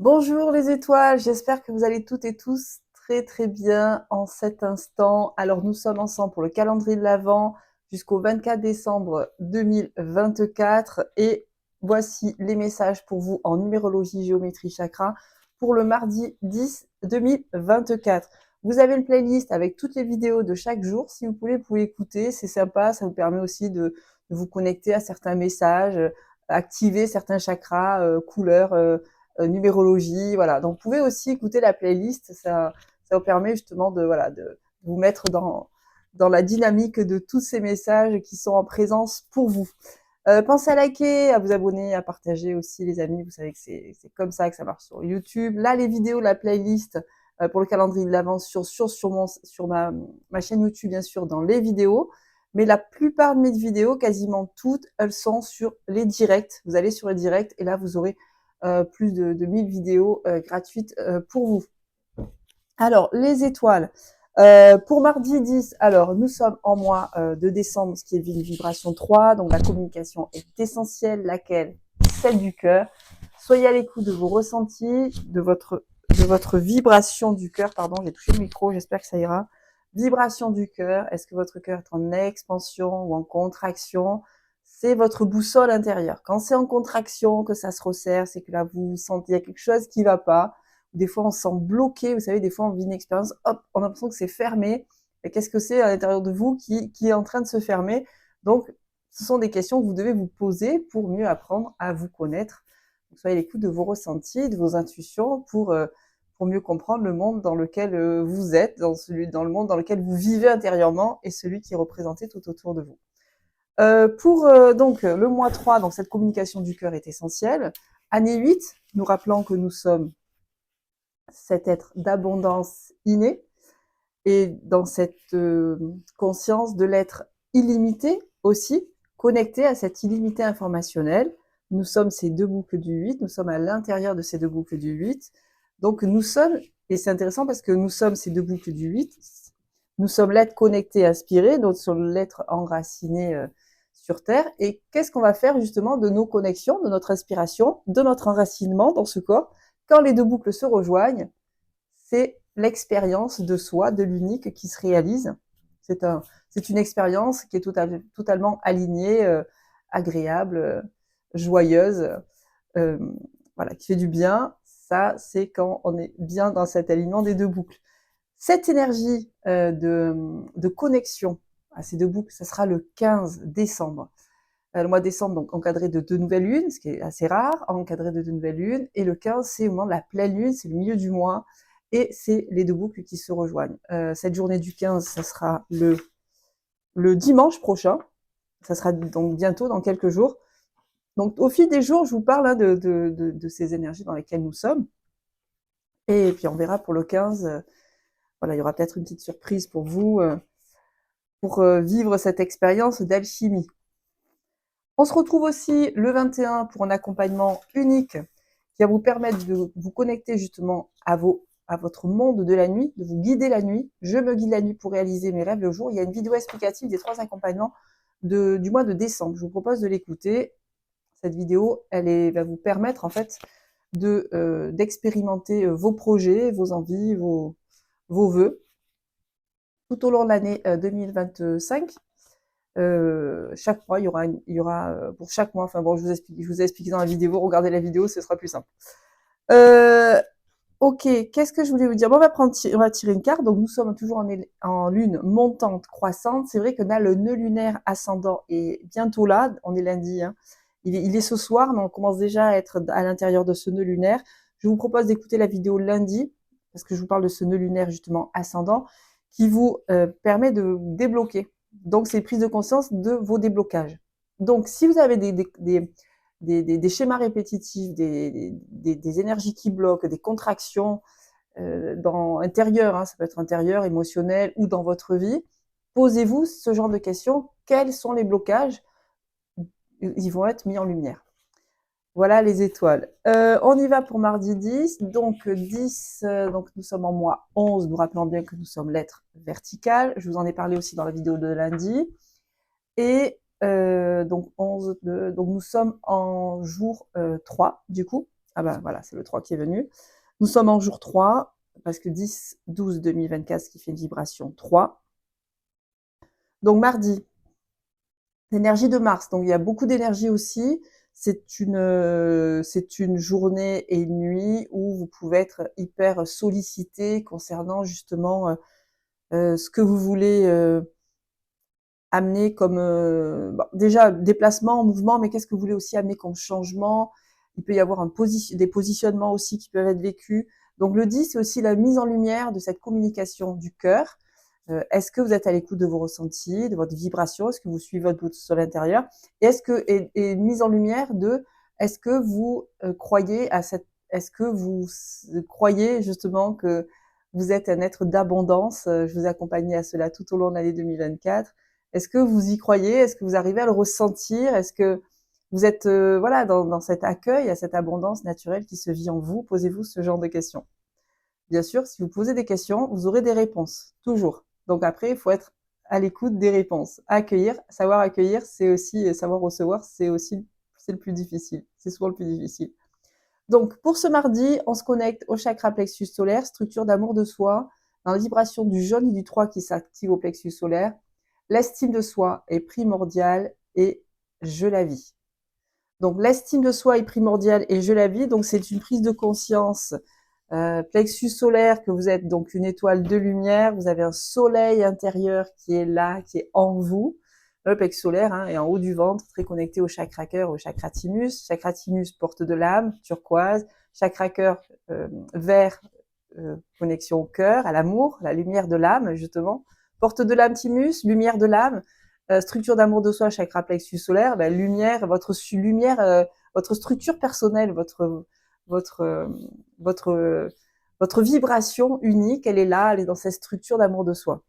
Bonjour les étoiles, j'espère que vous allez toutes et tous très très bien en cet instant. Alors nous sommes ensemble pour le calendrier de l'Avent jusqu'au 24 décembre 2024 et voici les messages pour vous en numérologie, géométrie, chakra pour le mardi 10 2024. Vous avez une playlist avec toutes les vidéos de chaque jour. Si vous pouvez écouter, c'est sympa, ça vous permet aussi de vous connecter à certains messages, activer certains chakras, couleurs, numérologie, voilà. Donc, vous pouvez aussi écouter la playlist, ça vous permet justement de vous mettre dans la dynamique de tous ces messages qui sont en présence pour vous. Pensez à liker, à vous abonner, à partager aussi les amis, vous savez que c'est comme ça que ça marche sur YouTube. Là, les vidéos, la playlist pour le calendrier de l'Avent sur ma chaîne YouTube, bien sûr, dans les vidéos. Mais la plupart de mes vidéos, quasiment toutes, elles sont sur les directs. Vous allez sur les directs et là, vous aurez plus de 1000 vidéos gratuites pour vous. Alors, les étoiles. Pour mardi 10, alors nous sommes en mois de décembre, ce qui est une vibration 3, donc la communication est essentielle, laquelle? Celle du cœur. Soyez à l'écoute de vos ressentis, de votre vibration du cœur, pardon, j'ai touché le micro, j'espère que ça ira. Vibration du cœur, est-ce que votre cœur est en expansion ou en contraction? C'est votre boussole intérieure. Quand c'est en contraction, que ça se resserre, c'est que là vous sentez qu'il y a quelque chose qui va pas. Des fois, on se sent bloqué. Vous savez, des fois, on vit une expérience, hop, on a l'impression que c'est fermé. Et qu'est-ce que c'est à l'intérieur de vous qui est en train de se fermer? Donc, ce sont des questions que vous devez vous poser pour mieux apprendre à vous connaître. Donc, soyez à l'écoute de vos ressentis, de vos intuitions pour mieux comprendre le monde dans lequel vous êtes, dans le monde dans lequel vous vivez intérieurement et celui qui est représenté tout autour de vous. Pour donc le mois 3, donc cette communication du cœur est essentielle. Année 8, nous rappelons que nous sommes cet être d'abondance inné et dans cette conscience de l'être illimité aussi, connecté à cette illimité informationnelle. Nous sommes ces deux boucles du 8, nous sommes à l'intérieur de ces deux boucles du 8. Donc nous sommes, et c'est intéressant parce que nous sommes ces deux boucles du 8, nous sommes l'être connecté, inspiré, donc sur l'être enraciné sur Terre. Et qu'est-ce qu'on va faire justement de nos connexions, de notre inspiration, de notre enracinement dans ce corps? Quand les deux boucles se rejoignent, c'est l'expérience de soi, de l'unique qui se réalise. C'est une expérience qui est totalement alignée, agréable, joyeuse, euh, voilà, qui fait du bien. Ça, c'est quand on est bien dans cet alignement des deux boucles. Cette énergie de connexion à ces deux boucles, ça sera le 15 décembre. Le mois de décembre, donc encadré de deux nouvelles lunes, ce qui est assez rare, encadré de deux nouvelles lunes. Et le 15, c'est au moment de la pleine lune, c'est le milieu du mois. Et c'est les deux boucles qui se rejoignent. Cette journée du 15, ça sera le dimanche prochain. Ça sera donc bientôt, dans quelques jours. Donc au fil des jours, je vous parle de ces énergies dans lesquelles nous sommes. Et puis on verra pour le 15, voilà, il y aura peut-être une petite surprise pour vous, pour vivre cette expérience d'alchimie. On se retrouve aussi le 21 pour un accompagnement unique qui va vous permettre de vous connecter justement à votre monde de la nuit, de vous guider la nuit. Je me guide la nuit pour réaliser mes rêves le jour. Il y a une vidéo explicative des 3 accompagnements du mois de décembre. Je vous propose de l'écouter. Cette vidéo, va vous permettre en fait d'expérimenter vos projets, vos envies, vos vœux tout au long de l'année 2025. Chaque mois, il y aura pour chaque mois. Enfin bon, je vous ai expliqué dans la vidéo. Regardez la vidéo, ce sera plus simple. Ok, qu'est-ce que je voulais vous dire? Bon, on va tirer une carte. Donc nous sommes toujours en lune montante, croissante. C'est vrai que là, le nœud lunaire ascendant est bientôt là. On est lundi. Hein. Il est ce soir, mais on commence déjà à être à l'intérieur de ce nœud lunaire. Je vous propose d'écouter la vidéo lundi parce que je vous parle de ce nœud lunaire justement ascendant qui vous permet de débloquer. Donc, c'est prise de conscience de vos déblocages. Donc, si vous avez des schémas répétitifs, des énergies qui bloquent, des contractions intérieures, hein, ça peut être intérieur, émotionnel ou dans votre vie, posez-vous ce genre de questions. Quels sont les blocages? Ils vont être mis en lumière. Voilà les étoiles. On y va pour mardi 10. Donc 10, donc nous sommes en mois 11, nous rappelons bien que nous sommes l'être vertical. Je vous en ai parlé aussi dans la vidéo de lundi. Et donc 11, donc nous sommes en jour 3 du coup. Ah ben voilà, c'est le 3 qui est venu. Nous sommes en jour 3, parce que 10-12-2024, ce qui fait une vibration 3. Donc mardi, l'énergie de Mars, donc il y a beaucoup d'énergie aussi. C'est une journée et une nuit où vous pouvez être hyper sollicité concernant justement ce que vous voulez amener comme bon, déjà déplacement, mouvement, mais qu'est-ce que vous voulez aussi amener comme changement. Il peut y avoir des positionnements aussi qui peuvent être vécus. Donc le 10, c'est aussi la mise en lumière de cette communication du cœur. Est-ce que vous êtes à l'écoute de vos ressentis, de votre vibration? Est-ce que vous suivez votre boussole intérieure? Et et mise en lumière de, est-ce que vous croyez à cette, est-ce que vous croyez justement que vous êtes un être d'abondance? Je vous ai accompagné à cela tout au long de l'année 2024. Est-ce que vous y croyez? Est-ce que vous arrivez à le ressentir? Est-ce que vous êtes voilà dans cet accueil à cette abondance naturelle qui se vit en vous? Posez-vous ce genre de questions. Bien sûr, si vous posez des questions, vous aurez des réponses, toujours. Donc après, il faut être à l'écoute des réponses. Savoir accueillir, c'est aussi savoir recevoir, c'est le plus difficile. C'est souvent le plus difficile. Donc pour ce mardi, on se connecte au chakra plexus solaire, structure d'amour de soi, dans la vibration du jaune et du 3 qui s'active au plexus solaire. L'estime de soi est primordiale et je la vis. Donc l'estime de soi est primordiale et je la vis. Donc c'est une prise de conscience plexus solaire, que vous êtes donc une étoile de lumière, vous avez un soleil intérieur qui est là, qui est en vous. Le plexus solaire est en haut du ventre, très connecté au chakra cœur, au chakra thymus. Chakra thymus, porte de l'âme, turquoise. Chakra cœur, vert, connexion au cœur, à l'amour, la lumière de l'âme, justement. Porte de l'âme thymus, lumière de l'âme. Structure d'amour de soi, chakra plexus solaire, lumière, votre structure personnelle, votre, votre, votre vibration unique, elle est là, elle est dans cette structure d'amour de soi.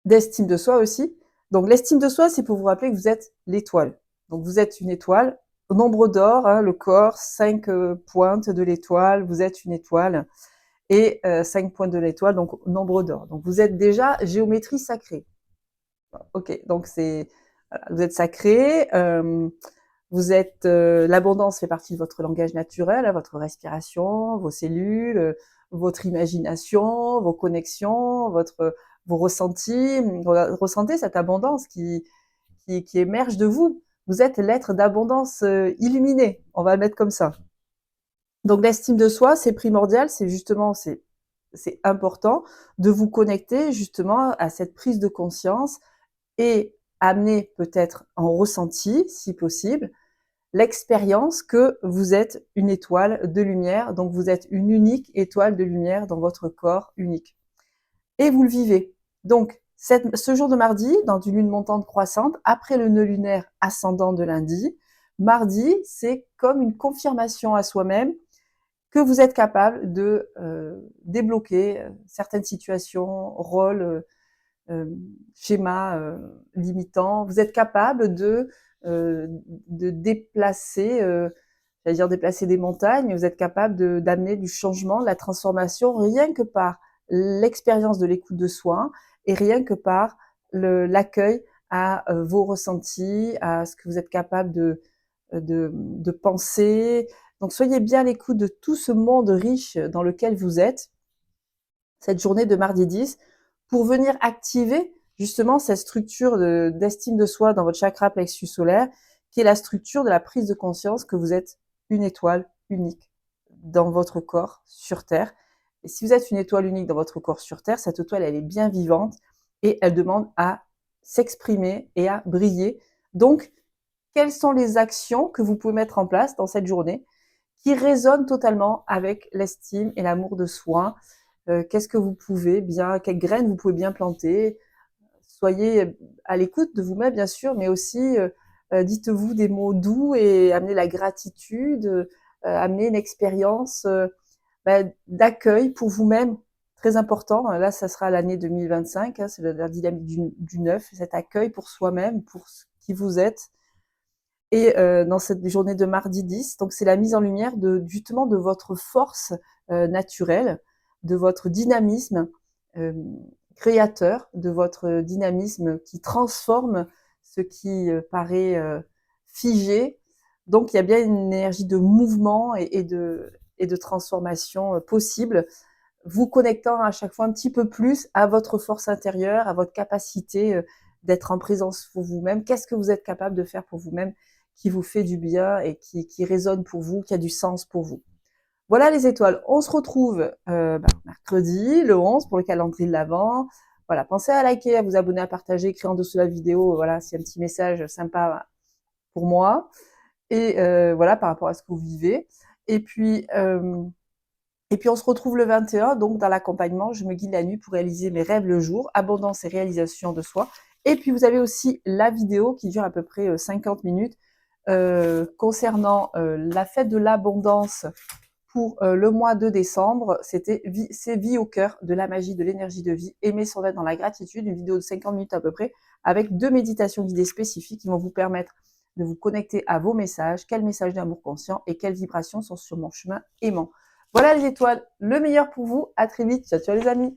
D'estime de soi aussi. Donc l'estime de soi, c'est pour vous rappeler que vous êtes l'étoile. Donc vous êtes une étoile, nombre d'or, le corps, 5 pointes de l'étoile, vous êtes une étoile, et 5 pointes de l'étoile, donc nombre d'or. Donc vous êtes déjà géométrie sacrée. Ok, donc vous êtes sacré. Vous êtes l'abondance fait partie de votre langage naturel, votre respiration, vos cellules, votre imagination, vos connexions, vos ressentis. Ressentez cette abondance qui émerge de vous. Vous êtes l'être d'abondance illuminé. On va le mettre comme ça. Donc l'estime de soi, c'est primordial. C'est important de vous connecter justement à cette prise de conscience et amener peut-être en ressenti, si possible, l'expérience que vous êtes une étoile de lumière, donc vous êtes une unique étoile de lumière dans votre corps unique. Et vous le vivez. Donc, ce jour de mardi, dans une lune montante croissante, après le nœud lunaire ascendant de lundi, mardi, c'est comme une confirmation à soi-même que vous êtes capable de débloquer certaines situations, rôles, schémas limitants. Vous êtes capable de déplacer, j'allais dire déplacer des montagnes. Vous êtes capable d'amener du changement, de la transformation, rien que par l'expérience de l'écoute de soi et rien que par l'accueil à vos ressentis, à ce que vous êtes capable de penser. Donc soyez bien à l'écoute de tout ce monde riche dans lequel vous êtes cette journée de mardi 10 pour venir activer justement cette structure d'estime de soi dans votre chakra plexus solaire, qui est la structure de la prise de conscience que vous êtes une étoile unique dans votre corps sur Terre. Et si vous êtes une étoile unique dans votre corps sur Terre, cette étoile, elle est bien vivante et elle demande à s'exprimer et à briller. Donc, quelles sont les actions que vous pouvez mettre en place dans cette journée qui résonnent totalement avec l'estime et l'amour de soi? Qu'est-ce que vous pouvez bien, quelles graines vous pouvez bien planter? Soyez à l'écoute de vous-même, bien sûr, mais aussi dites-vous des mots doux et amenez la gratitude, amenez une expérience d'accueil pour vous-même, très important. Là, ça sera l'année 2025, c'est la dynamique du neuf, cet accueil pour soi-même, pour qui vous êtes. Et dans cette journée de mardi 10, donc c'est la mise en lumière justement de votre force naturelle, de votre dynamisme créateur, de votre dynamisme qui transforme ce qui paraît figé, Donc, il y a bien une énergie de mouvement et de transformation possible, vous connectant à chaque fois un petit peu plus à votre force intérieure, à votre capacité d'être en présence pour vous-même. Qu'est-ce que vous êtes capable de faire pour vous-même qui vous fait du bien et qui résonne pour vous, qui a du sens pour vous. Voilà les étoiles. On se retrouve mercredi, le 11, pour le calendrier de l'Avent. Voilà, pensez à liker, à vous abonner, à partager, écrire en dessous de la vidéo. Voilà, c'est un petit message sympa pour moi. Et voilà, par rapport à ce que vous vivez. Et puis, on se retrouve le 21, donc dans l'accompagnement, je me guide la nuit pour réaliser mes rêves le jour, abondance et réalisation de soi. Et puis, vous avez aussi la vidéo qui dure à peu près 50 minutes concernant la fête de l'abondance pour le mois de décembre. C'est vie au cœur de la magie de l'énergie de vie, aimer son être dans la gratitude, une vidéo de 50 minutes à peu près, avec 2 méditations guidées spécifiques qui vont vous permettre de vous connecter à vos messages, quels messages d'amour conscient et quelles vibrations sont sur mon chemin aimant. Voilà les étoiles, le meilleur pour vous, à très vite, ciao ciao les amis.